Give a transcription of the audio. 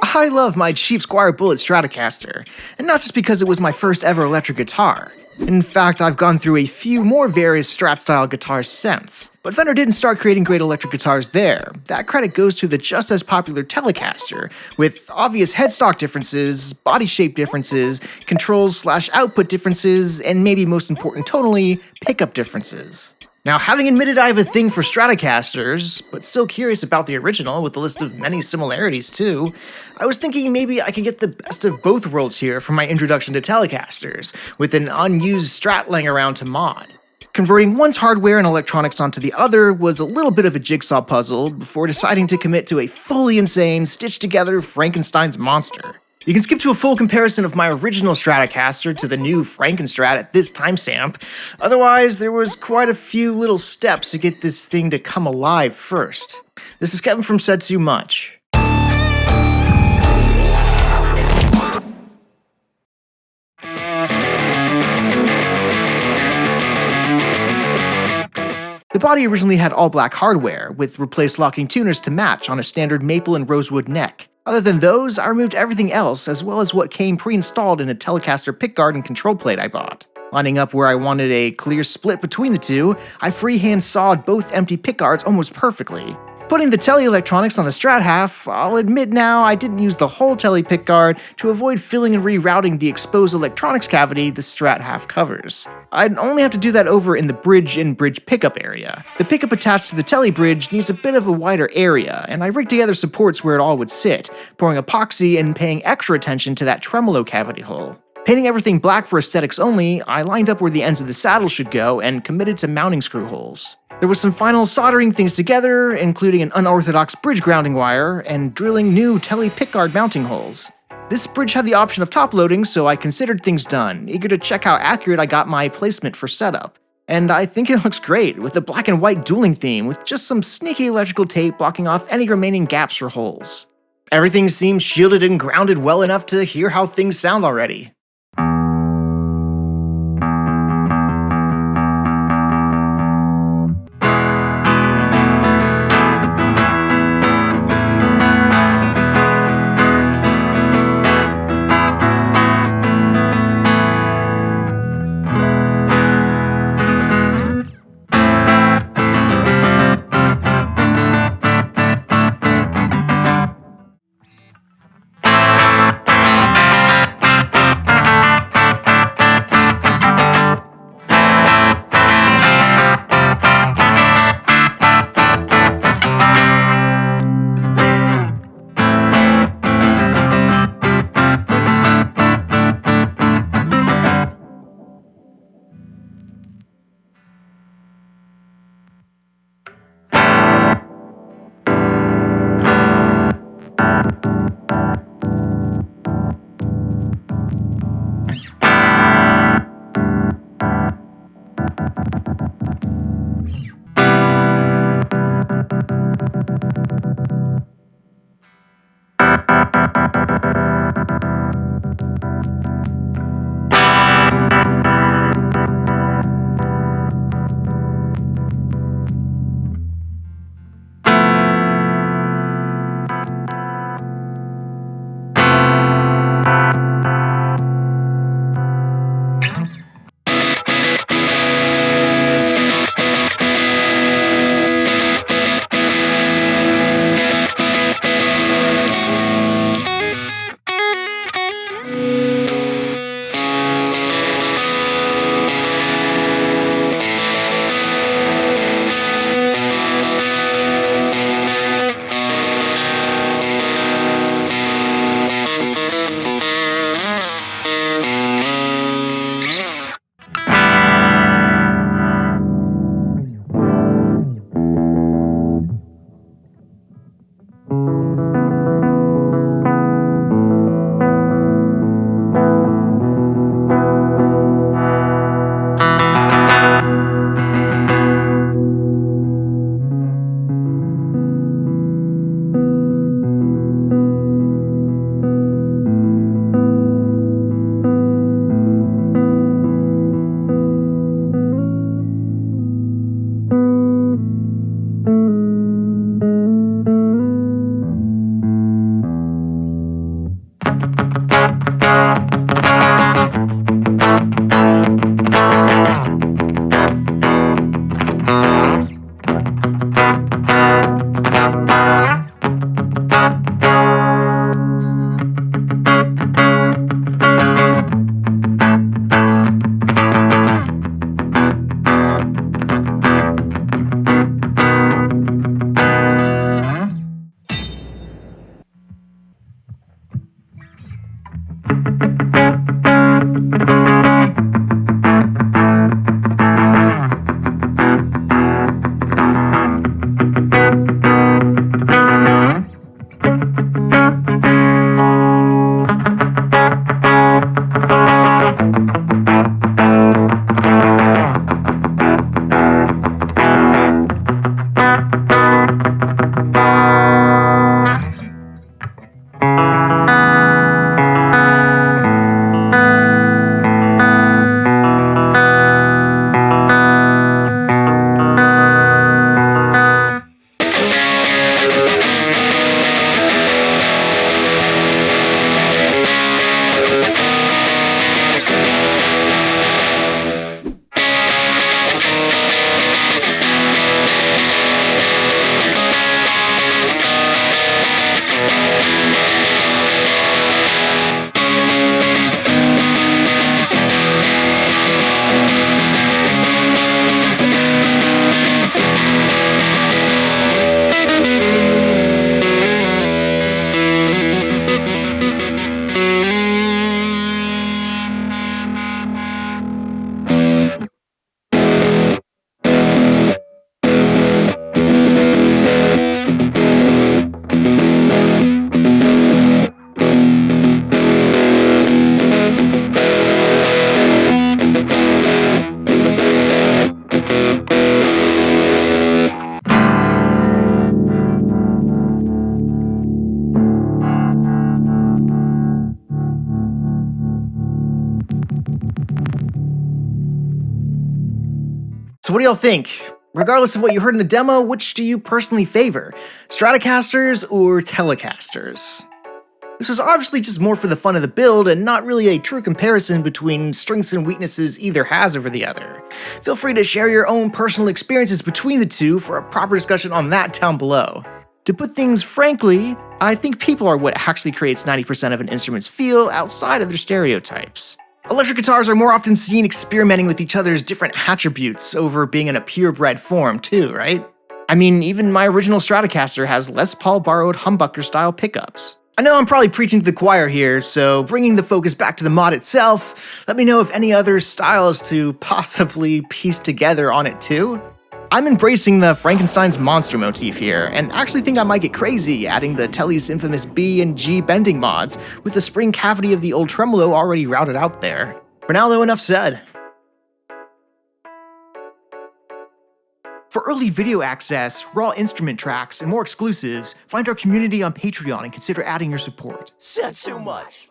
I love my cheap Squire Bullet Stratocaster, and not just because it was my first ever electric guitar. In fact, I've gone through a few more various Strat-style guitars since. But Fender didn't start creating great electric guitars there. That credit goes to the just as popular Telecaster, with obvious headstock differences, body shape differences, controls/output differences, and maybe most important tonally, pickup differences. Now, having admitted I have a thing for Stratocasters, but still curious about the original with a list of many similarities too, I was thinking maybe I could get the best of both worlds here for my introduction to Telecasters, with an unused Strat laying around to mod. Converting one's hardware and electronics onto the other was a little bit of a jigsaw puzzle before deciding to commit to a fully insane, stitched-together Frankenstein's monster. You can skip to a full comparison of my original Stratocaster to the new Frankenstrat at this timestamp. Otherwise, there was quite a few little steps to get this thing to come alive first. This is Kevin from Said Too Much. The body originally had all-black hardware, with replaced locking tuners to match on a standard maple and rosewood neck. Other than those, I removed everything else, as well as what came pre-installed in a Telecaster pickguard and control plate I bought. Lining up where I wanted a clear split between the two, I freehand sawed both empty pickguards almost perfectly. Putting the Tele electronics on the Strat half, I'll admit now I didn't use the whole Tele pickguard to avoid filling and rerouting the exposed electronics cavity the Strat half covers. I'd only have to do that over in the bridge and bridge pickup area. The pickup attached to the Tele bridge needs a bit of a wider area, and I rigged together supports where it all would sit, pouring epoxy and paying extra attention to that tremolo cavity hole. Painting everything black for aesthetics only, I lined up where the ends of the saddle should go and committed to mounting screw holes. There was some final soldering things together, including an unorthodox bridge grounding wire and drilling new Tele pickguard mounting holes. This bridge had the option of top loading, so I considered things done, eager to check how accurate I got my placement for setup. And I think it looks great, with a black and white dueling theme with just some sneaky electrical tape blocking off any remaining gaps or holes. Everything seems shielded and grounded well enough to hear how things sound already. So what do y'all think? Regardless of what you heard in the demo, which do you personally favor? Stratocasters or Telecasters? This is obviously just more for the fun of the build and not really a true comparison between strengths and weaknesses either has over the other. Feel free to share your own personal experiences between the two for a proper discussion on that down below. To put things frankly, I think people are what actually creates 90% of an instrument's feel outside of their stereotypes. Electric guitars are more often seen experimenting with each other's different attributes over being in a purebred form too, right? I mean, even my original Stratocaster has Les Paul borrowed humbucker style pickups. I know I'm probably preaching to the choir here, so bringing the focus back to the mod itself, let me know if any other styles to possibly piece together on it too. I'm embracing the Frankenstein's monster motif here, and actually think I might get crazy adding the Tele's infamous B and G bending mods, with the spring cavity of the old tremolo already routed out there. For now though, enough said. For early video access, raw instrument tracks, and more exclusives, find our community on Patreon and consider adding your support. Said too much.